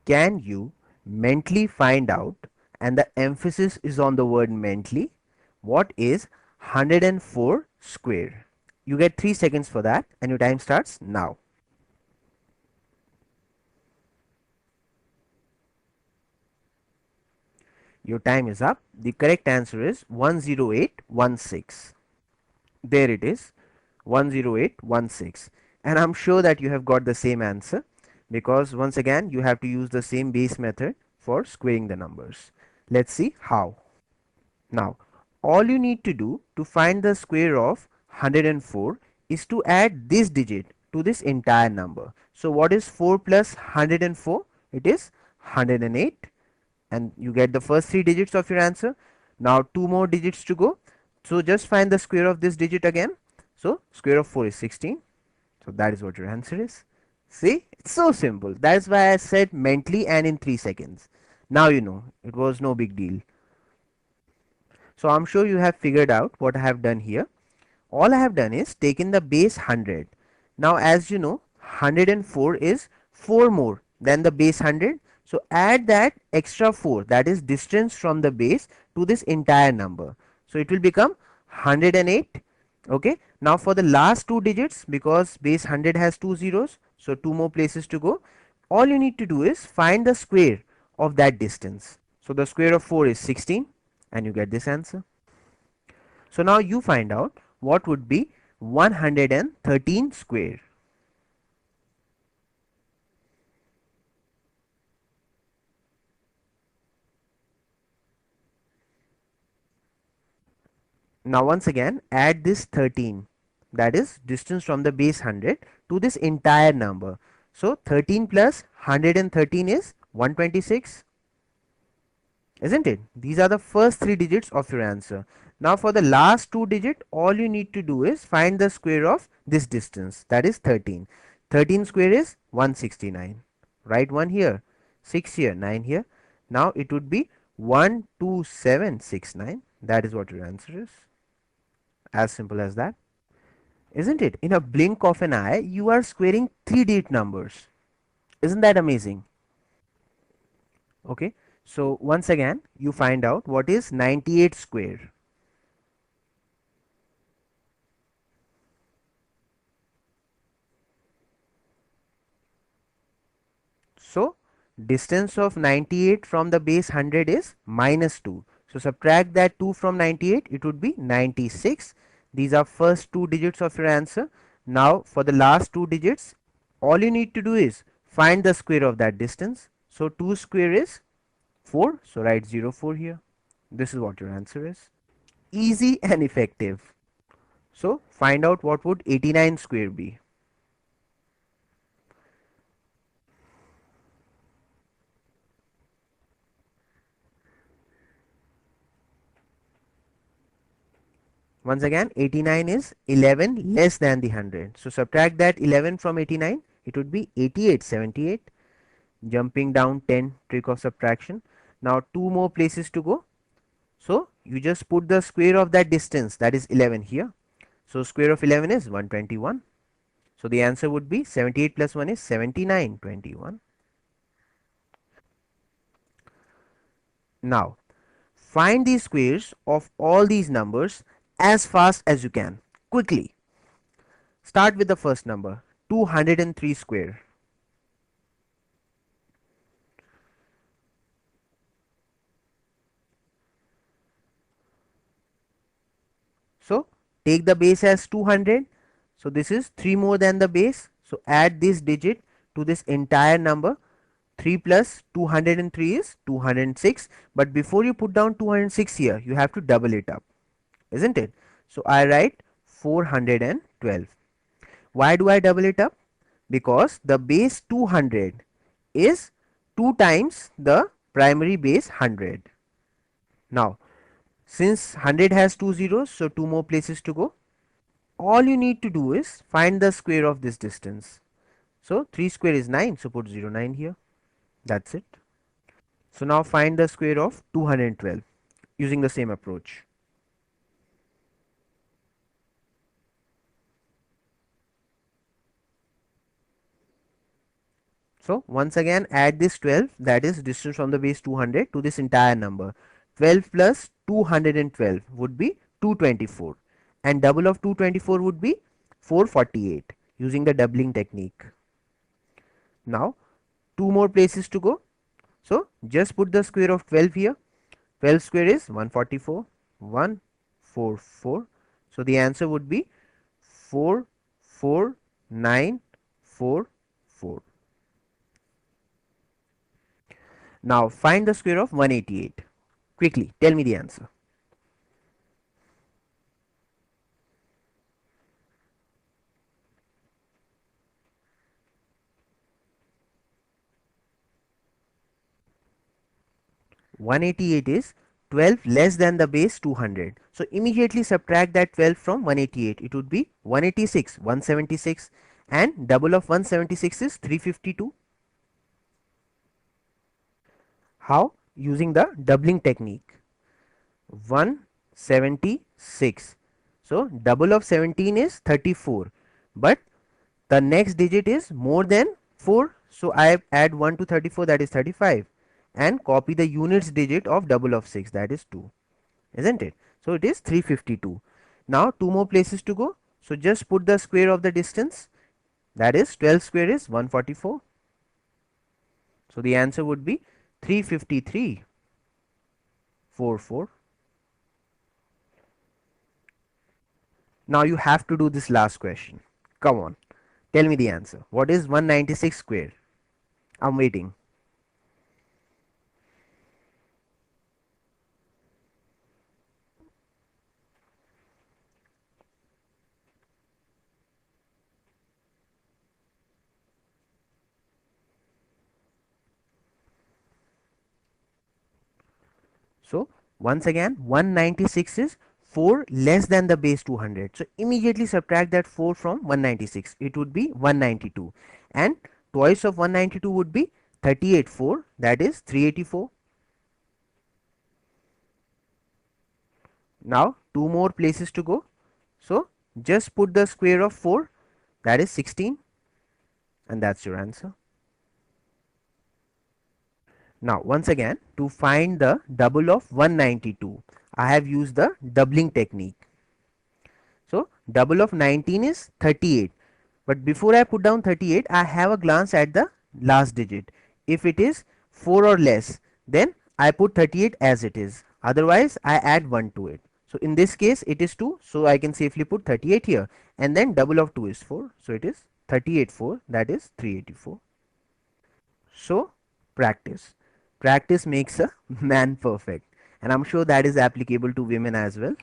Can you mentally find out, and the emphasis is on the word mentally, what is 104 square? You get 3 seconds for that, and your time starts now. Your time is up. The correct answer is 10816. There it is, 10816. And I'm sure that you have got the same answer, because once again you have to use the same base method for squaring the numbers. Let's see how. Now, all you need to do to find the square of 104 is to add this digit to this entire number. So what is 4 plus 104? It is 108, and you get the first 3 digits of your answer. Now 2 more digits to go. So just find the square of this digit again. So square of 4 is 16. So that is what your answer is. See, it's so simple. That's why I said mentally and in 3 seconds. Now you know, it was no big deal. So I'm sure you have figured out what I have done here. All I have done is taken the base 100. Now as you know, 104 is 4 more than the base 100. So add that extra 4, that is distance from the base, to this entire number. So it will become 108. Okay. Now for the last 2 digits, because base 100 has 2 zeros, so 2 more places to go. All you need to do is find the square of that distance. So the square of 4 is 16, and you get this answer. So now you find out what would be 113 square. Now once again add this 13, that is distance from the base 100, to this entire number. So 13 plus 113 is 126, isn't it? These are the first 3 digits of your answer. Now for the last 2 digit, all you need to do is find the square of this distance, that is 13. 13 square is 169. Write 1 here, 6 here, 9 here. Now it would be 12769. That is what your answer is. As simple as that. Isn't it? In a blink of an eye, you are squaring 3 digit numbers. Isn't that amazing? Okay. So once again, you find out what is 98 square. So distance of 98 from the base 100 is minus 2. So subtract that 2 from 98, it would be 96. These are first 2 digits of your answer. Now for the last 2 digits, all you need to do is find the square of that distance. So 2 square is 4. So write 04 here. This is what your answer is. Easy and effective. So find out what would 89 square be. Once again, 89 is 11 less than the 100. So subtract that 11 from 89. It would be 88, 78. Jumping down 10, trick of subtraction. Now 2 more places to go. So you just put the square of that distance, that is 11 here. So square of 11 is 121. So the answer would be 78 plus 1 is 79, 21. Now find the squares of all these numbers as fast as you can. Quickly. Start with the first number, 203 square. So take the base as 200. So this is 3 more than the base. So add this digit to this entire number. 3 plus 203 is 206. But before you put down 206 here, you have to double it up, isn't it? So I write 412. Why do I double it up? Because the base 200 is 2 times the primary base 100. Now since 100 has 2 zeros, so 2 more places to go. All you need to do is find the square of this distance. So 3 square is 9, so put 09 here. That's it. So now find the square of 212 using the same approach. So once again add this 12, that is distance from the base 200 to this entire number. 12 plus 212 would be 224, and double of 224 would be 448 using the doubling technique. Now two more places to go. So just put the square of 12 here. 12 square is 144, 144. So the answer would be 44944. Now find the square of 188. Quickly tell me the answer. 188 is 12 less than the base 200. So immediately subtract that 12 from 188. It would be 186, 176, and double of 176 is 352. How? Using the doubling technique. 176. So double of 17 is 34, but the next digit is more than 4. So I add 1 to 34, that is 35, and copy the units digit of double of 6, that is 2, isn't it? So it is 352. Now two more places to go. So just put the square of the distance, that is 12 square is 144. So the answer would be 353.44. Now you have to do this last question. Come on, tell me the answer. What is 196 square? I'm waiting. So once again 196 is 4 less than the base 200. So immediately subtract that 4 from 196. It would be 192, and twice of 192 would be 38.4, that is 384. Now two more places to go. So just put the square of 4, that is 16, and that's your answer. Now once again, to find the double of 192, I have used the doubling technique. So double of 19 is 38, but before I put down 38, I have a glance at the last digit. If it is 4 or less, then I put 38 as it is, otherwise I add 1 to it. So in this case it is 2, so I can safely put 38 here, and then double of 2 is 4, so it is 38.4, that is 384. So practice makes a man perfect, and I'm sure that is applicable to women as well.